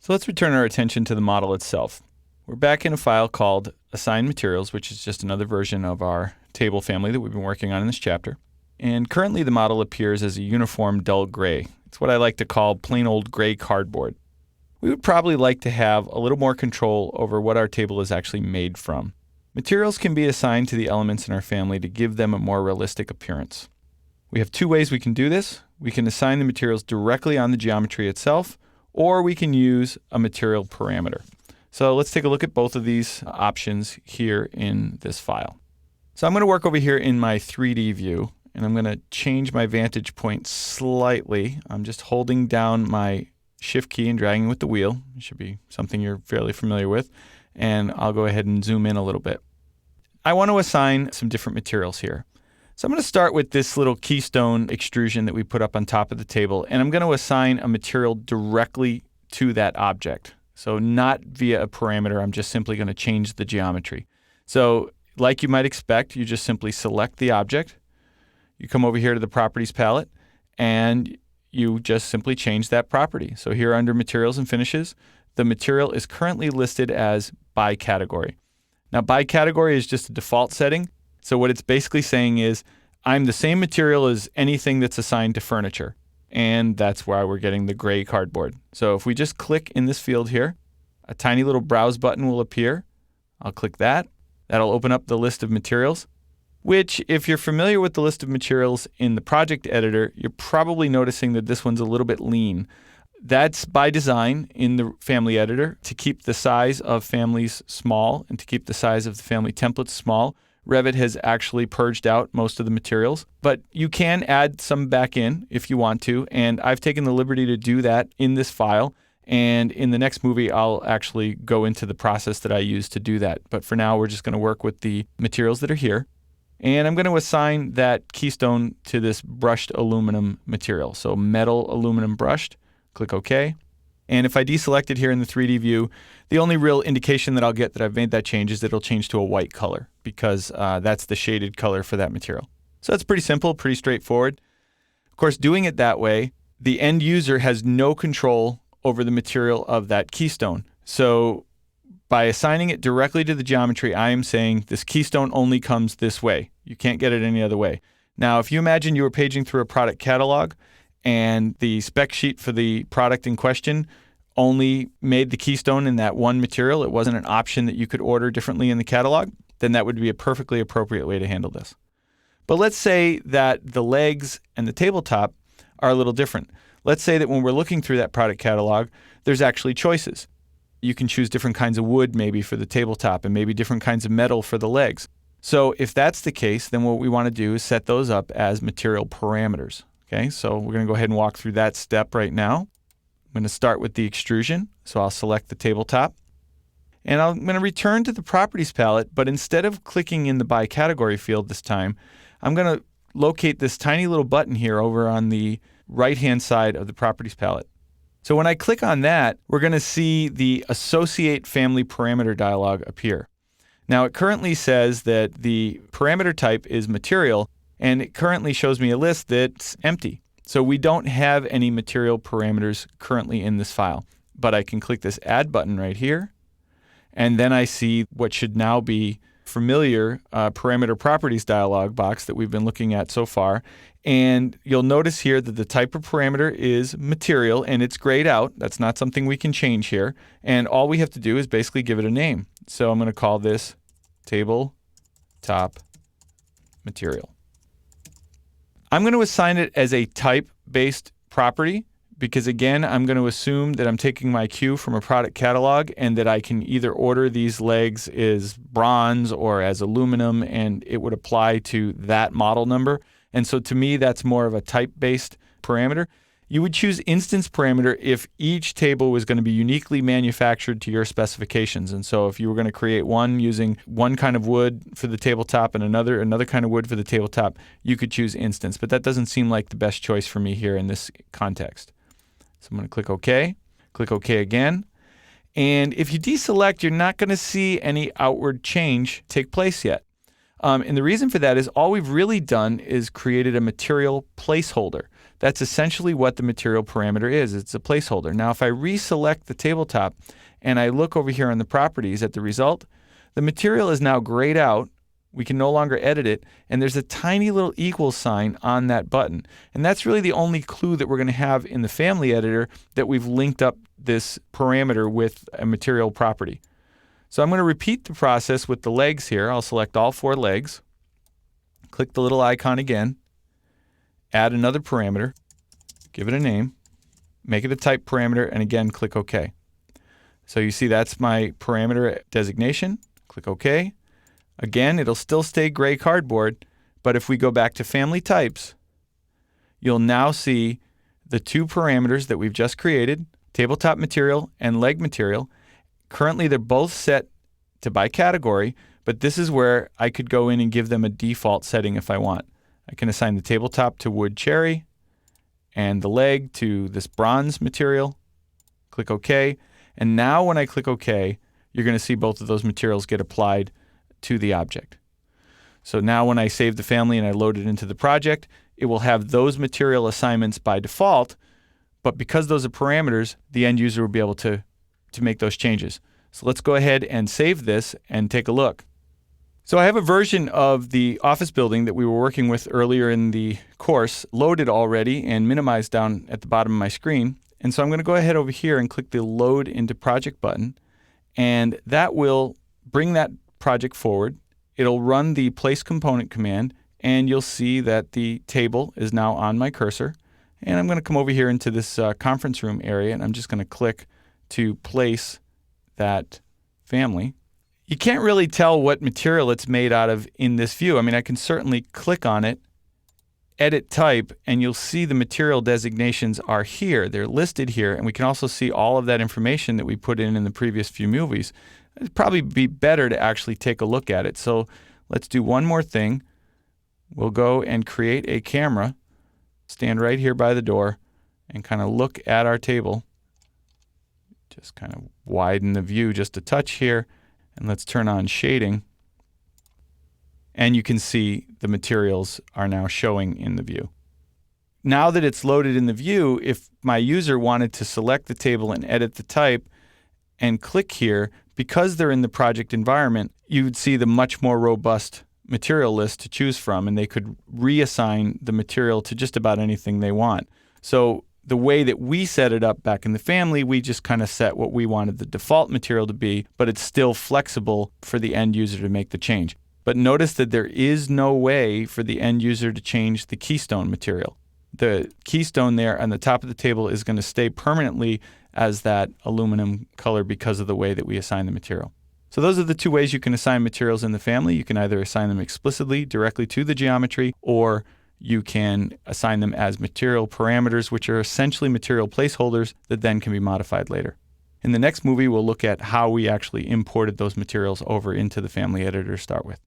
So let's return our attention to the model itself. We're back in a file called Assign Materials, which is just another version of our table family that we've been working on in this chapter. And currently the model appears as a uniform dull gray. It's what I like to call plain old gray cardboard. We would probably like to have a little more control over what our table is actually made from. Materials can be assigned to the elements in our family to give them a more realistic appearance. We have two ways we can do this. We can assign the materials directly on the geometry itself, or we can use a material parameter. So let's take a look at both of these options here in this file. So I'm going to work over here in my 3D view, and I'm going to change my vantage point slightly. I'm just holding down my Shift key and dragging with the wheel. It should be something you're fairly familiar with. And I'll go ahead and zoom in a little bit. I want to assign some different materials here. So I'm going to start with this little keystone extrusion that we put up on top of the table, and I'm going to assign a material directly to that object. So not via a parameter, I'm just simply going to change the geometry. So like you might expect, you just simply select the object, you come over here to the Properties palette, and you just simply change that property. So here under Materials and Finishes, the material is currently listed as by category. Now by category is just a default setting. So what it's basically saying is, I'm the same material as anything that's assigned to furniture. And that's why we're getting the gray cardboard. So if we just click in this field here, a tiny little browse button will appear. I'll click that. That'll open up the list of materials, which if you're familiar with the list of materials in the project editor, you're probably noticing that this one's a little bit lean. That's by design in the family editor to keep the size of families small and to keep the size of the family templates small. Revit has actually purged out most of the materials, but you can add some back in if you want to, and I've taken the liberty to do that in this file, and in the next movie I'll actually go into the process that I use to do that. But for now we're just going to work with the materials that are here, and I'm going to assign that keystone to this brushed aluminum material. So metal aluminum brushed, click OK. And if I deselect it here in the 3D view, the only real indication that I'll get that I've made that change is that it'll change to a white color because that's the shaded color for that material. So that's pretty simple, pretty straightforward. Of course, doing it that way, the end user has no control over the material of that keystone. So by assigning it directly to the geometry, I am saying this keystone only comes this way. You can't get it any other way. Now, if you imagine you were paging through a product catalog, and the spec sheet for the product in question only made the keystone in that one material, it wasn't an option that you could order differently in the catalog, then that would be a perfectly appropriate way to handle this. But let's say that the legs and the tabletop are a little different. Let's say that when we're looking through that product catalog, there's actually choices. You can choose different kinds of wood maybe for the tabletop and maybe different kinds of metal for the legs. So if that's the case, then what we want to do is set those up as material parameters. Okay, so we're going to go ahead and walk through that step right now. I'm going to start with the extrusion. So I'll select the tabletop. And I'm going to return to the Properties palette, but instead of clicking in the by category field this time, I'm going to locate this tiny little button here over on the right-hand side of the Properties palette. So when I click on that, we're going to see the Associate Family Parameter dialog appear. Now it currently says that the parameter type is material, and it currently shows me a list that's empty. So we don't have any material parameters currently in this file. But I can click this Add button right here, and then I see what should now be familiar parameter properties dialog box that we've been looking at so far. And you'll notice here that the type of parameter is material, and it's grayed out. That's not something we can change here. And all we have to do is basically give it a name. So I'm going to call this tabletop material. I'm going to assign it as a type-based property because, again, I'm going to assume that I'm taking my cue from a product catalog and that I can either order these legs as bronze or as aluminum, and it would apply to that model number. And so to me, that's more of a type-based parameter. You would choose instance parameter if each table was going to be uniquely manufactured to your specifications. And so if you were going to create one using one kind of wood for the tabletop and another kind of wood for the tabletop, you could choose instance. But that doesn't seem like the best choice for me here in this context. So I'm going to click OK, click OK again. And if you deselect, you're not going to see any outward change take place yet. And the reason for that is all we've really done is created a material placeholder. that's essentially what the material parameter is. It's a placeholder. Now, if I reselect the tabletop and I look over here on the properties at the result, the material is now grayed out. We can no longer edit it, and there's a tiny little equal sign on that button. And that's really the only clue that we're going to have in the family editor that we've linked up this parameter with a material property. So I'm going to repeat the process with the legs here. I'll select all 4 legs, click the little icon again, add another parameter, give it a name, make it a type parameter, and again, click OK. So you see that's my parameter designation. Click OK. Again, it'll still stay gray cardboard, but if we go back to family types, you'll now see the 2 parameters that we've just created, tabletop material and leg material. Currently, they're both set to by category, but this is where I could go in and give them a default setting if I want. I can assign the tabletop to wood cherry and the leg to this bronze material. Click OK. And now when I click OK, you're going to see both of those materials get applied to the object. So now when I save the family and I load it into the project, it will have those material assignments by default, but because those are parameters, the end user will be able to make those changes. So let's go ahead and save this and take a look. So I have a version of the office building that we were working with earlier in the course loaded already and minimized down at the bottom of my screen. And so I'm going to go ahead over here and click the Load into Project button, and that will bring that project forward. It'll run the place component command, and you'll see that the table is now on my cursor. And I'm going to come over here into this conference room area, and I'm just going to click to place that family. You can't really tell what material it's made out of in this view. I mean, I can certainly click on it, edit type, and you'll see the material designations are here. They're listed here, and we can also see all of that information that we put in the previous few movies. It'd probably be better to actually take a look at it. So let's do one more thing. We'll go and create a camera, stand right here by the door, and kind of look at our table. Just kind of widen the view just a touch here, and let's turn on shading. And you can see the materials are now showing in the view. Now that it's loaded in the view, if my user wanted to select the table and edit the type and click here, because they're in the project environment, you would see the much more robust material list to choose from, and they could reassign the material to just about anything they want. So the way that we set it up back in the family, we just kind of set what we wanted the default material to be, but it's still flexible for the end user to make the change. But notice that there is no way for the end user to change the keystone material. The keystone there on the top of the table is going to stay permanently as that aluminum color because of the way that we assign the material. So those are the 2 ways you can assign materials in the family. You can either assign them explicitly directly to the geometry, or you can assign them as material parameters, which are essentially material placeholders that then can be modified later. In the next movie, we'll look at how we actually imported those materials over into the family editor to start with.